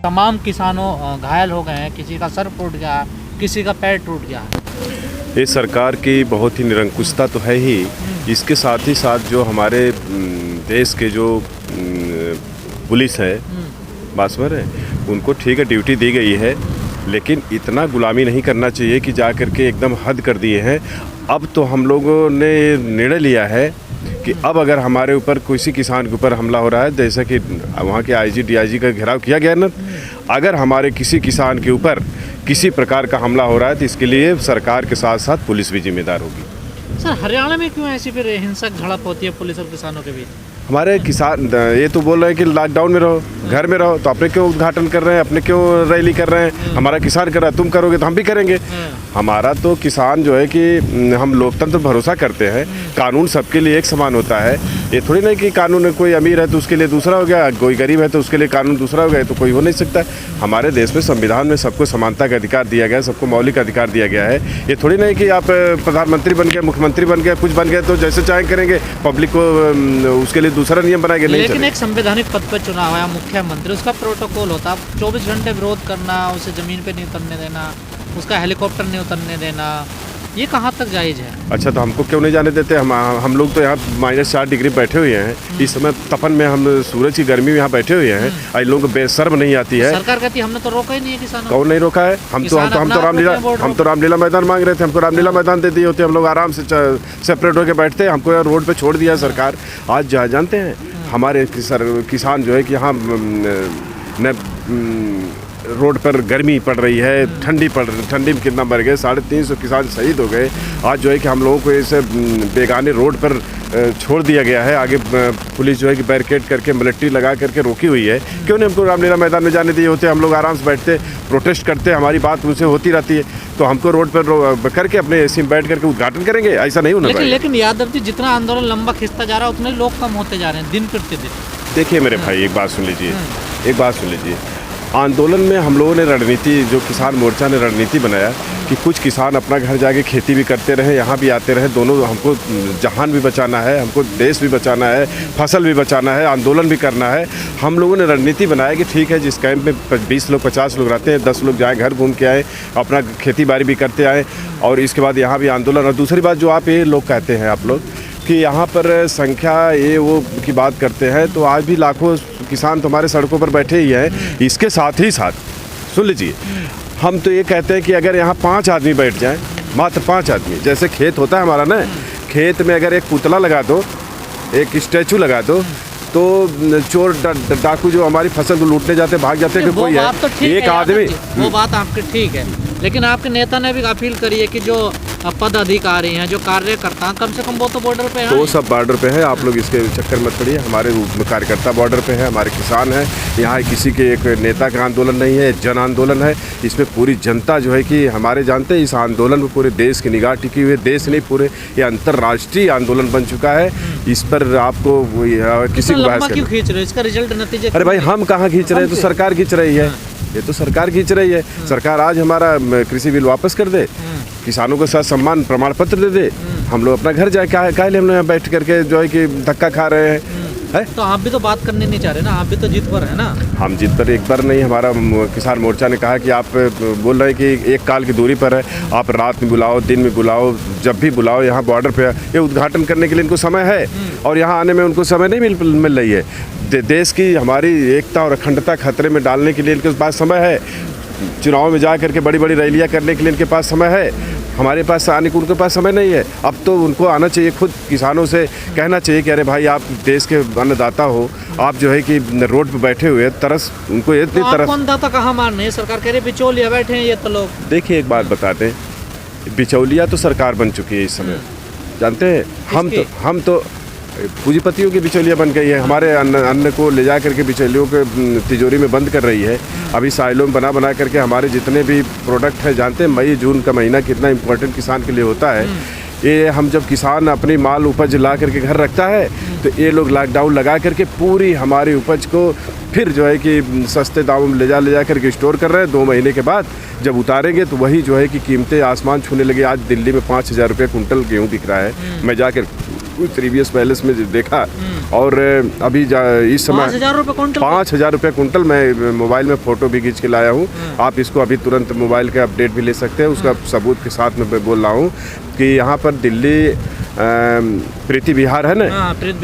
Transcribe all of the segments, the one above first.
तमाम किसानों घायल हो गए हैं, किसी का सर फूट गया, किसी का पैर टूट गया। ये सरकार की बहुत ही निरंकुशता तो है ही, इसके साथ ही साथ जो हमारे देश के जो पुलिस है, बात समझ रहे हैं, उनको ठीक है ड्यूटी दी गई है, लेकिन इतना गुलामी नहीं करना चाहिए कि जा कर के एकदम हद कर दिए हैं। अब तो हम लोगों ने निर्णय लिया है कि अब अगर हमारे ऊपर किसी किसान के ऊपर हमला हो रहा है, जैसा कि वहाँ के आईजी डीआईजी का घेराव किया गया ना, अगर हमारे किसी किसान के ऊपर किसी प्रकार का हमला हो रहा है तो इसके लिए सरकार के साथ साथ पुलिस भी जिम्मेदार होगी। सर, हरियाणा में क्यों ऐसी फिर हिंसक झड़प होती है पुलिस और किसानों के बीच? हमारे किसान ये तो बोल रहे हैं कि लॉकडाउन में रहो, घर में रहो, तो अपने क्यों उद्घाटन कर रहे हैं, अपने क्यों रैली कर रहे हैं? हमारा किसान कर रहा है, तुम करोगे तो हम भी करेंगे। हमारा तो किसान जो है कि हम लोकतंत्र भरोसा करते हैं, कानून सबके लिए एक समान होता है। ये थोड़ी नहीं कि कानून कोई अमीर है तो उसके लिए दूसरा हो गया, कोई गरीब है तो उसके लिए कानून दूसरा हो गया, तो कोई हो नहीं सकता। हमारे देश में संविधान में सबको समानता का अधिकार दिया गया है, सबको मौलिक अधिकार दिया गया है। ये थोड़ी नहीं कि आप प्रधानमंत्री बन गए, मुख्यमंत्री बन गए, कुछ बन गए तो जैसे चाहे करेंगे, पब्लिक को उसके लिए दूसरा नियम बनाया गया। लेकिन एक संवैधानिक पद पर चुना हुआ मुख्यमंत्री, उसका प्रोटोकॉल होता है 24 घंटे विरोध करना, उसे ज़मीन पे नहीं उतरने देना, उसका हेलीकॉप्टर नहीं उतरने देना, ये कहाँ तक जायज़ है? अच्छा, तो हमको क्यों नहीं जाने देते? हम लोग तो यहाँ -4 डिग्री बैठे हुए हैं, इस समय तपन में, हम सूरज की गर्मी में यहाँ बैठे हुए हैं, इन लोगों को बेशर्म नहीं आती है। सरकार कहती है हमने तो रोका ही नहीं है किसानों। कौन नहीं रोका है? हम तो रामलीला मैदान मांग रहे थे, हमको रामलीला मैदान दे दिए होते, हम लोग आराम से सेपरेट होकर बैठते, हमको रोड पर छोड़ दिया सरकार। आज जानते हैं हमारे किसान जो है कि यहाँ रोड पर गर्मी पड़ रही है, ठंडी में कितना मर गए, 350 किसान शहीद हो गए। आज जो है कि हम लोगों को ऐसे बेगाने रोड पर छोड़ दिया गया है, आगे पुलिस जो है कि बैरिकेड करके मिलिट्री लगा करके रोकी हुई है। क्यों नहीं हमको रामलीला मैदान में जाने दिए होते? हम लोग आराम से बैठते, प्रोटेस्ट करते, हमारी बात उनसे होती रहती है, तो हमको रोड पर करके अपने एसी में बैठ करके उद्घाटन करेंगे? ऐसा नहीं होना चाहिए। लेकिन यादव जी, जितना आंदोलन लंबा खिंचता जा रहा है उतने लोग कम होते जा रहे हैं दिन प्रतिदिन। देखिए मेरे भाई, एक बात सुन लीजिए, आंदोलन में हम लोगों ने रणनीति, जो किसान मोर्चा ने रणनीति बनाया कि कुछ किसान अपना घर जाके खेती भी करते रहे, यहाँ भी आते रहे, दोनों, हमको जहान भी बचाना है, हमको देश भी बचाना है, फसल भी बचाना है, आंदोलन भी करना है। हम लोगों ने रणनीति बनाया कि ठीक है, जिस कैंप में 20 लोग 50 लोग रहते हैं, 10 लोग जाएँ, घर घूम के आए, अपना खेती बाड़ी भी करते आए, और इसके बाद यहाँ भी आंदोलन। और दूसरी बात जो आप ये लोग कहते हैं, आप लोग कि यहाँ पर संख्या ये वो की बात करते हैं, तो आज भी लाखों किसान तुम्हारे सड़कों पर बैठे ही हैं। इसके साथ ही साथ सुन लीजिए, हम तो ये कहते हैं कि अगर यहाँ 5 आदमी बैठ जाएं, मात्र 5 आदमी, जैसे खेत होता है हमारा ना, खेत में अगर एक पुतला लगा दो, एक स्टैचू लगा दो, तो चोर डाकू जो हमारी फसल को लूटने जाते भाग जाते हैं कि कोई है, तो एक आदमी। वो बात आपकी ठीक है, लेकिन आपके नेता ने भी अपील करी है कि जो पद अधिकारी हैं, जो कार्यकर्ता, कम से कम वो तो बॉर्डर पे हैं। तो सब बॉर्डर पे है, आप लोग इसके चक्कर मत पड़िए। हमारे कार्यकर्ता बॉर्डर पे है, हमारे किसान हैं। यहाँ किसी के एक नेता का आंदोलन नहीं है, जन आंदोलन है। इसमें पूरी जनता जो है कि हमारे, जानते हैं, इस आंदोलन में पूरे देश की निगाह टिकी हुई है। देश नहीं, पूरे ये अंतर्राष्ट्रीय आंदोलन बन चुका है। इस पर आपको किसी को बहस क्यों खींच रहे हो? इसका रिजल्ट, नतीजे? अरे भाई, हम कहाँ खींच रहे हैं? तो सरकार खींच रही है, ये तो सरकार खींच रही है। सरकार आज हमारा कृषि बिल वापस कर दे, किसानों को साथ सम्मान प्रमाण पत्र दे दे, हम लोग अपना घर जाए। काहे हम लोग बैठ करके जो है कि धक्का खा रहे हैं? तो आप भी तो बात करने नहीं चाह रहे ना, आप भी तो जीत पर है ना। हम जीत पर एक बार नहीं, हमारा किसान मोर्चा ने कहा कि आप बोल रहे हैं कि एक काल की दूरी पर है, आप रात में बुलाओ, दिन में बुलाओ, जब भी बुलाओ, यहाँ बॉर्डर पे ये उद्घाटन करने के लिए इनको समय है, और यहाँ आने में उनको समय नहीं मिल रही है। देश की हमारी एकता और अखंडता खतरे में डालने के लिए इनके पास समय है। चुनाव में जा करके बड़ी बड़ी रैलियाँ करने के लिए इनके पास समय है, हमारे पास आने को उनके पास समय नहीं है। अब तो उनको आना चाहिए, खुद किसानों से कहना चाहिए कि अरे भाई, आप देश के अन्नदाता हो, आप जो है कि रोड पे बैठे हुए, तरस उनको इतनी तरस। अन्नदाता कहाँ मारने हैं? सरकार कह रही बिचौलिया बैठे हैं ये तो लोग। देखिए, एक बात बताते हैं, बिचौलिया तो सरकार बन चुकी है इस समय, जानते हैं। हम तो पूंजीपतियों की बिचौलिया बन गई है। हमारे अन्न को ले जा करके बिचौलियों के तिजोरी में बंद कर रही है। अभी साइलों में बना करके हमारे जितने भी प्रोडक्ट हैं, जानते हैं मई जून का महीना कितना इम्पोर्टेंट किसान के लिए होता है। ये हम जब किसान अपनी माल उपज ला करके घर रखता है, तो ये लोग लॉकडाउन लगा करके पूरी हमारी उपज को फिर जो है कि सस्ते दामों में ले जा करके स्टोर कर रहे हैं। 2 महीने के बाद जब उतारेंगे तो वही जो है कि कीमतें आसमान छूने लगे। आज दिल्ली में 5,000 रुपये कुंटल गेहूँ बिक रहा है। मैं जाकर प्रीवियस पैलेस में देखा। और अभी इस समय 5,000 रुपये कुंटल, 5,000 रुपये कुंटल। मैं मोबाइल में फ़ोटो भी खींच के लाया हूँ, आप इसको अभी तुरंत मोबाइल के अपडेट भी ले सकते हैं। उसका सबूत के साथ में बोल रहा हूँ कि यहाँ पर दिल्ली प्रीति विहार है ना,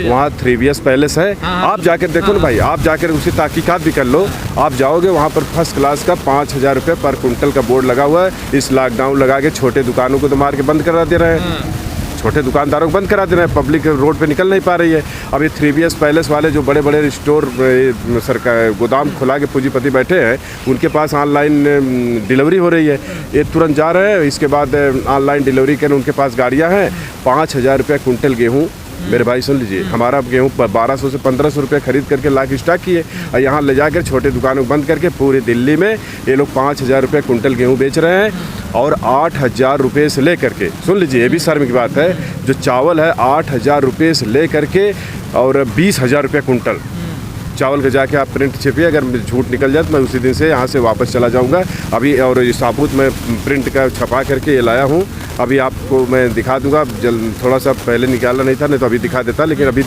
वहाँ 3BS पैलेस है। आप जाकर देखो ना भाई, आप जाकर उसी तहकीकात भी कर लो। आप जाओगे वहाँ पर फर्स्ट क्लास का 5,000 रुपये पर कुंटल का बोर्ड लगा हुआ है। इस लॉकडाउन लगा के छोटे दुकानों को तो मार के बंद करा दे रहे हैं, छोटे दुकानदारों को बंद करा दे रहे हैं। पब्लिक रोड पे निकल नहीं पा रही है। अब ये 3BS पैलेस वाले जो बड़े बड़े स्टोर सरकार गोदाम खुला के पूंजीपति बैठे हैं, उनके पास ऑनलाइन डिलीवरी हो रही है। ये तुरंत जा रहे हैं, इसके बाद ऑनलाइन डिलीवरी के उनके पास गाड़ियाँ हैं। 5,000 रुपये कुंटल गेहूँ, मेरे भाई सुन लीजिए, हमारा गेहूँ 1200 से 1500 रुपये खरीद करके ला के स्टॉक किए, और यहाँ ले जाकर छोटे दुकानों को बंद करके पूरी दिल्ली में ये लोग 5,000 रुपये कुंटल गेहूँ बेच रहे हैं। और 8,000 रुपये से ले करके, सुन लीजिए ये भी शर्म की बात है, जो चावल है 8,000 रुपये से ले करके और 20,000 रुपये कुंटल चावल का जाके आप प्रिंट छिपिए। अगर झूठ निकल जाए तो मैं उसी दिन से यहाँ से वापस चला जाऊँगा अभी। और ये साबुत मैं प्रिंट का छपा करके ये लाया हूँ, अभी आपको मैं दिखा दूँगा। थोड़ा सा पहले निकाला नहीं था, नहीं तो अभी दिखा देता, लेकिन अभी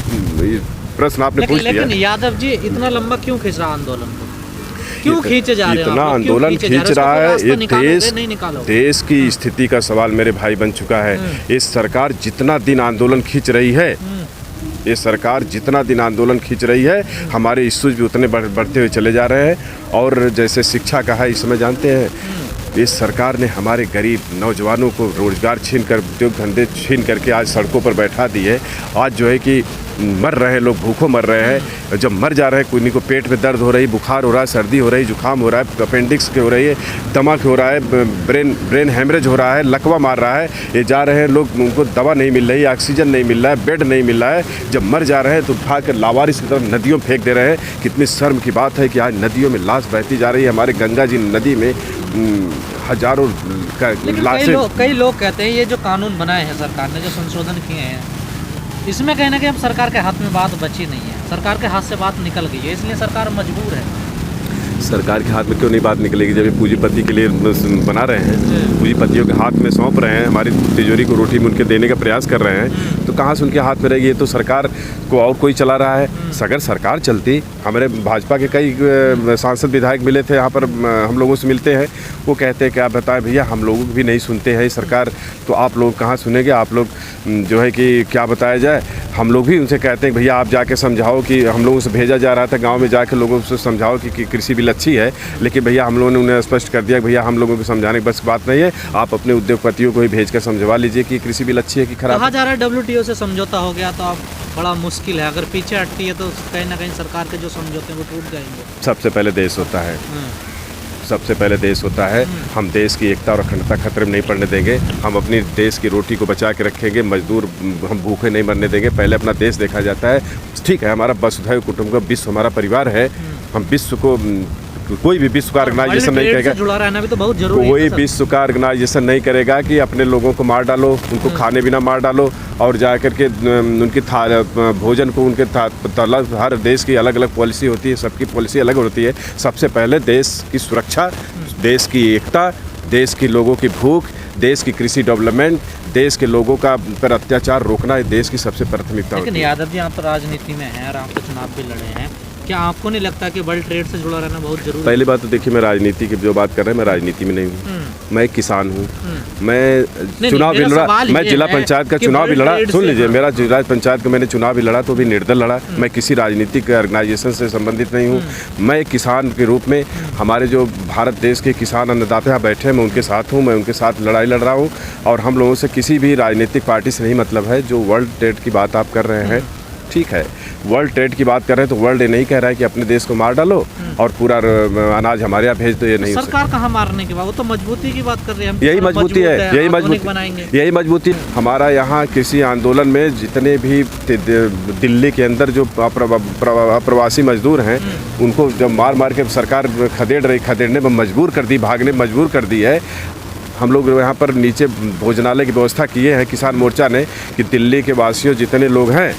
प्रश्न आपने पूछ लिया। लेकिन यादव जी इतना लंबा क्यों खींच रहा आंदोलन को, क्यों खींचे जा रहे हैं? इतना आंदोलन खींच रहा है, ये देश की स्थिति का सवाल मेरे भाई बन चुका है। ये सरकार जितना दिन आंदोलन खींच रही है, ये सरकार जितना दिन आंदोलन खींच रही है, हमारे इश्यूज भी उतने बढ़ते हुए चले जा रहे हैं। और जैसे शिक्षा का है, इसमें जानते हैं इस सरकार ने हमारे गरीब नौजवानों को रोजगार छीन कर, उद्योग धंधे छीन करके आज सड़कों पर बैठा दी है। आज जो है कि मर रहे हैं लोग, भूखों मर रहे हैं। जब मर जा रहे हैं, किन्हीं को पेट में दर्द हो रही, बुखार हो रहा है, सर्दी हो रही, जुकाम हो रहा है, अपेंडिक्स हो रही है, दमा हो रहा है, ब्रेन हेमरेज हो रहा है, लकवा मार रहा है, ये जा रहे हैं लोग, उनको दवा नहीं मिल रही, ऑक्सीजन नहीं मिल रहा है, बेड नहीं मिल रहा है। जब मर जा रहे हैं तो उठा कर लावारिस की तरफ नदियों में फेंक दे रहे हैं। कितनी शर्म की बात है कि आज नदियों में लाश बहती जा रही है। हमारे गंगा जी नदी में हजारों लाशें। कई लोग कहते हैं ये जो कानून बनाए हैं सरकार ने, जो संशोधन किए हैं, इसमें कहीं ना कहीं अब सरकार के हाथ में बात बची नहीं है, सरकार के हाथ से बात निकल गई है, इसलिए सरकार मजबूर है। सरकार के हाथ में क्यों नहीं बात निकलेगी? जब ये पूंजीपति के लिए बना रहे हैं, पूंजीपतियों के हाथ में सौंप रहे हैं, हमारी तिजोरी को रोटी मुन के देने का प्रयास कर रहे हैं, तो कहाँ से उनके हाथ में रहेगी? ये तो सरकार को और कोई चला रहा है। अगर सरकार चलती, हमारे भाजपा के कई सांसद विधायक मिले थे यहाँ पर, हम लोगों से मिलते हैं, वो कहते हैं कि आप बताएं भैया, हम लोग भी नहीं सुनते हैं सरकार, तो आप लोग कहाँ सुनेंगे? आप लोग जो है कि क्या बताया जाए, हम लोग भी उनसे कहते हैं भैया आप जाके समझाओ कि हम लोगों से भेजा जा रहा था गांव में, जाके लोगों से समझाओ कि कृषि बिल अच्छी है, लेकिन भैया हम लोगों ने उन्हें स्पष्ट कर दिया कि भैया हम लोगों को समझाने की बस बात नहीं है, आप अपने उद्योगपतियों को ही भेजकर समझवा लीजिए कि कृषि बिल अच्छी है कि खराब। कहा जा रहा है WTO से समझौता हो गया तो अब बड़ा मुश्किल है, अगर पीछे हटती है तो कहीं ना कहीं सरकार के जो समझौते हैं वो टूट जाएंगे। सबसे पहले देश होता है, सबसे पहले देश होता है। हम देश की एकता और अखंडता खतरे में नहीं पड़ने देंगे। हम अपनी देश की रोटी को बचा के रखेंगे, मजदूर हम भूखे नहीं मरने देंगे। पहले अपना देश देखा जाता है। ठीक है, हमारा वसुधैव कुटुंबकम, विश्व हमारा परिवार है। हम विश्व को, कोई भी विश्व का ऑर्गेनाइजेशन नहीं करेगा, जुड़ा रहना भी तो बहुत जरूरी है। कोई विश्व का ऑर्गेनाइजेशन नहीं करेगा कि अपने लोगों को मार डालो, उनको खाने बिना मार डालो, और जा कर के उनकी भोजन को उनके तलब। हर देश की अलग अलग पॉलिसी होती है, सबकी पॉलिसी अलग होती है। सबसे पहले देश की सुरक्षा, देश की एकता, देश की लोगों की भूख, देश की कृषि डेवलपमेंट, देश के लोगों का पर अत्याचार रोकना है देश की सबसे प्राथमिकता होती है। लेकिन यादव जी, आप तो राजनीति में हैं और आप तो चुनाव भी लड़े हैं, क्या आपको नहीं लगता कि वर्ल्ड ट्रेड से जुड़ा रहना बहुत जरूरी है? पहली बात तो देखिए, मैं राजनीति की जो बात कर रहे हैं, मैं राजनीति में नहीं हूँ, मैं एक किसान हूँ। मैं चुनाव भी लड़ा, मैं जिला पंचायत का चुनाव भी लड़ा। सुन लीजिए, मेरा जिला पंचायत का मैंने चुनाव भी लड़ा, तो भी निर्दल लड़ा। मैं किसी राजनीतिक ऑर्गेनाइजेशन से संबंधित नहीं हूँ। मैं एक किसान के रूप में, हमारे जो भारत देश के किसान अन्नदाता यहाँ बैठे हैं, मैं उनके साथ हूँ, मैं उनके साथ लड़ाई लड़ रहा हूँ। और हम लोगों से किसी भी राजनीतिक पार्टी से नहीं मतलब है। जो वर्ल्ड ट्रेड की बात आप कर रहे हैं, ठीक है, वर्ल्ड ट्रेड की बात कर रहे हैं, तो वर्ल्ड ये नहीं कह रहा है कि अपने देश को मार डालो और पूरा अनाज हमारे यहाँ भेज दो, ये नहीं। सरकार कहाँ मारने की बात, वो तो मजबूती की बात कर रहे हैं। यही मजबूती है, यही मजबूती, यही मजबूती। हमारा यहाँ कृषि आंदोलन में जितने भी दिल्ली के अंदर जो अप्रवासी मजदूर हैं, उनको जब मार मार के सरकार खदेड़ने में मजबूर कर दी, भागने मजबूर कर दी है। हम लोग यहाँ पर नीचे भोजनालय की व्यवस्था किए हैं किसान मोर्चा ने, कि दिल्ली के वासियों जितने लोग हैं,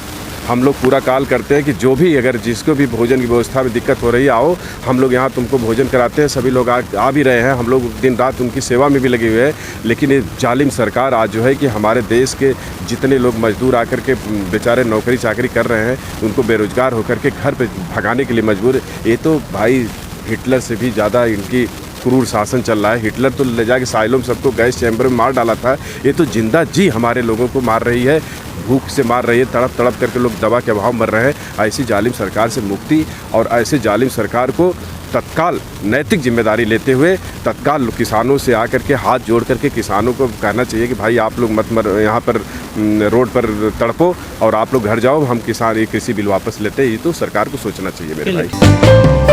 हम लोग पूरा काल करते हैं कि जो भी अगर जिसको भी भोजन की व्यवस्था में दिक्कत हो रही है, आओ हम लोग यहाँ तुमको भोजन कराते हैं। सभी लोग आ भी रहे हैं, हम लोग दिन रात उनकी सेवा में भी लगे हुए हैं। लेकिन ये जालिम सरकार आज जो है कि हमारे देश के जितने लोग मजदूर आकर के बेचारे नौकरी चाकरी कर रहे हैं, उनको बेरोजगार होकर के घर पे भगाने के लिए मजबूर। ये तो भाई हिटलर से भी ज़्यादा इनकी क्रूर शासन चल रहा है। हिटलर तो ले जाके साइलों में सबको गैस चैम्बर में मार डाला था, ये तो जिंदा जी हमारे लोगों को मार रही है, भूख से मार रही है, तड़प तड़प करके लोग दवा के अभाव मर रहे हैं। ऐसी जालिम सरकार से मुक्ति और ऐसे जालिम सरकार को तत्काल नैतिक जिम्मेदारी लेते हुए तत्काल किसानों से आकर के हाथ जोड़ करके किसानों को कहना चाहिए कि भाई आप लोग मत यहाँ पर रोड पर तड़पो और आप लोग घर जाओ, हम किसान ये कृषि बिल वापस लेते हैं। ये तो सरकार को सोचना चाहिए मेरे भाई।